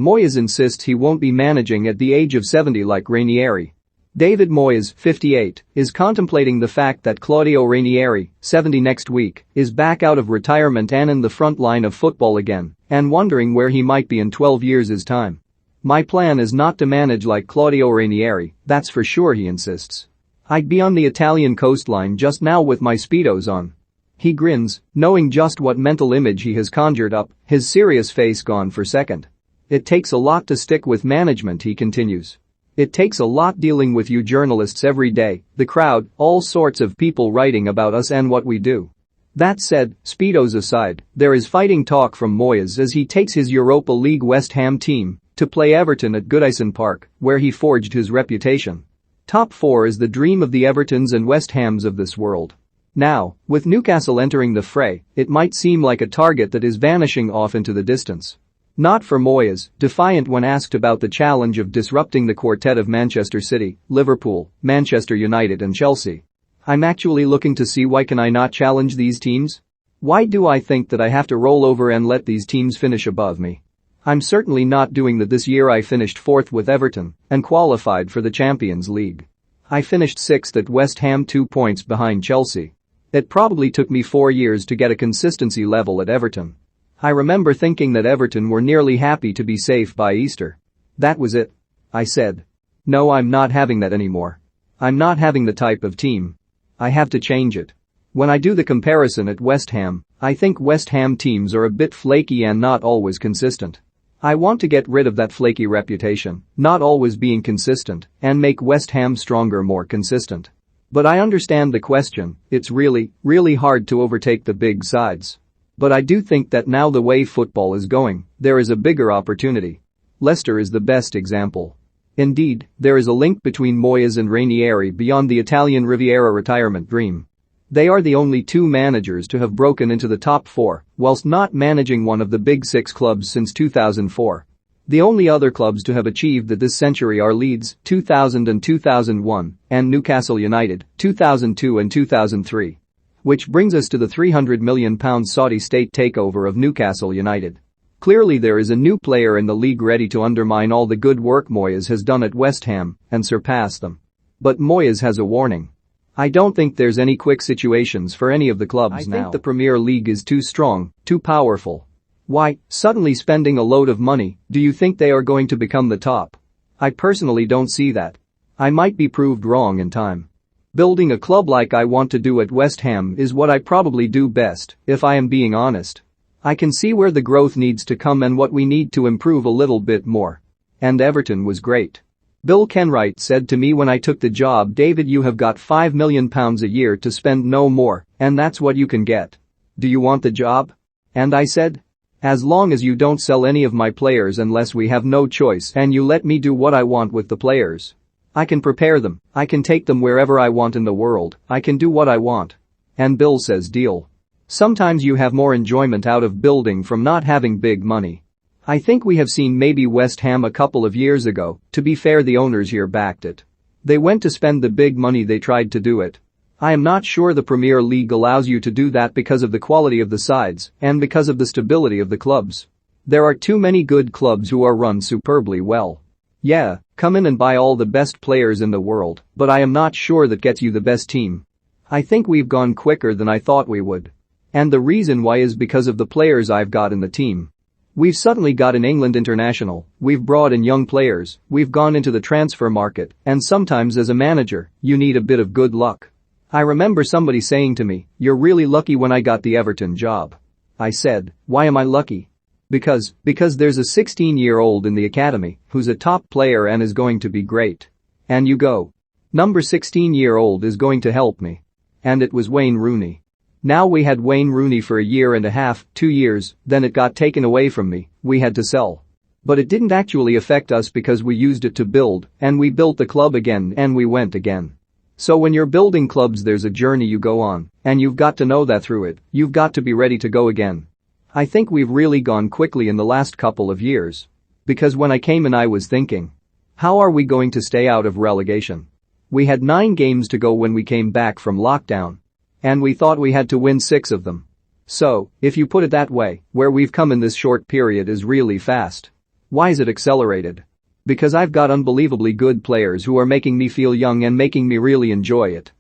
Moyes insists he won't be managing at the age of 70 like Ranieri. David Moyes, 58, is contemplating the fact that Claudio Ranieri, 70 next week, is back out of retirement and in the front line of football again, and wondering where he might be in 12 years' time. "My plan is not to manage like Claudio Ranieri, that's for sure," he insists. "I'd be on the Italian coastline just now with my Speedos on." He grins, knowing just what mental image he has conjured up, his serious face gone for second. "It takes a lot to stick with management," he continues. "It takes a lot dealing with you journalists every day, the crowd, all sorts of people writing about us and what we do." That said, Speedos aside, there is fighting talk from Moyes as he takes his Europa League West Ham team to play Everton at Goodison Park, where he forged his reputation. Top 4 is the dream of the Evertons and West Hams of this world. Now, with Newcastle entering the fray, it might seem like a target that is vanishing off into the distance. Not for Moyes, defiant when asked about the challenge of disrupting the quartet of Manchester City, Liverpool, Manchester United and Chelsea. "I'm actually looking to see why can I not challenge these teams? Why do I think that I have to roll over and let these teams finish above me? I'm certainly not doing that. This year I finished 4th with Everton and qualified for the Champions League. I finished 6th at West Ham, 2 points behind Chelsea. It probably took me 4 years to get a consistency level at Everton. I remember thinking that Everton were nearly happy to be safe by Easter. That was it," I said. "No, I'm not having that anymore. I'm not having the type of team. I have to change it." When I do the comparison at West Ham, I think West Ham teams are a bit flaky and not always consistent. I want to get rid of that flaky reputation, not always being consistent, and make West Ham stronger, more consistent. But I understand the question. It's really hard to overtake the big sides. But I do think that now the way football is going, there is a bigger opportunity. Leicester is the best example. Indeed, there is a link between Moyes and Ranieri beyond the Italian Riviera retirement dream. They are the only 2 managers to have broken into the top 4 whilst not managing one of the big 6 clubs since 2004. The only other clubs to have achieved that this century are Leeds, 2000 and 2001, and Newcastle United, 2002 and 2003. Which brings us to the £300 million Saudi state takeover of Newcastle United. Clearly there is a new player in the league ready to undermine all the good work Moyes has done at West Ham and surpass them. But Moyes has a warning. "I don't think there's any quick situations for any of the clubs now. I think the Premier League is too strong, too powerful. Why, suddenly spending a load of money, do you think they are going to become the top? I personally don't see that. I might be proved wrong in time. Building a club like I want to do at West Ham is what I probably do best, if I am being honest. I can see where the growth needs to come and what we need to improve a little bit more. And Everton was great. Bill Kenwright said to me when I took the job, "David, you have got £5 million a year to spend, no more, and that's what you can get. Do you want the job?" And I said, "As long as you don't sell any of my players unless we have no choice and you let me do what I want with the players. I can prepare them, I can take them wherever I want in the world, I can do what I want." And Bill says, "Deal." Sometimes you have more enjoyment out of building from not having big money. I think we have seen maybe West Ham a couple of years ago. To be fair, the owners here backed it. They went to spend the big money, they tried to do it. I am not sure the Premier League allows you to do that because of the quality of the sides and because of the stability of the clubs. There are too many good clubs who are run superbly well. Yeah, come in and buy all the best players in the world, but I am not sure that gets you the best team. I think we've gone quicker than I thought we would. And the reason why is because of the players I've got in the team. We've suddenly got an England international, we've brought in young players, we've gone into the transfer market, and sometimes as a manager, you need a bit of good luck. I remember somebody saying to me, "You're really lucky when I got the Everton job." I said, "Why am I lucky?" Because there's a 16-year-old in the academy who's a top player and is going to be great. And you go. Number 16-year-old is going to help me. And it was Wayne Rooney. Now we had Wayne Rooney for a year and a half, 2 years, then it got taken away from me, we had to sell. But it didn't actually affect us because we used it to build, and we built the club again and we went again. So when you're building clubs there's a journey you go on, and you've got to know that through it, you've got to be ready to go again. I think we've really gone quickly in the last couple of years. Because when I came in I was thinking, how are we going to stay out of relegation? We had 9 games to go when we came back from lockdown. And we thought we had to win 6 of them. So, if you put it that way, where we've come in this short period is really fast. Why is it accelerated? Because I've got unbelievably good players who are making me feel young and making me really enjoy it.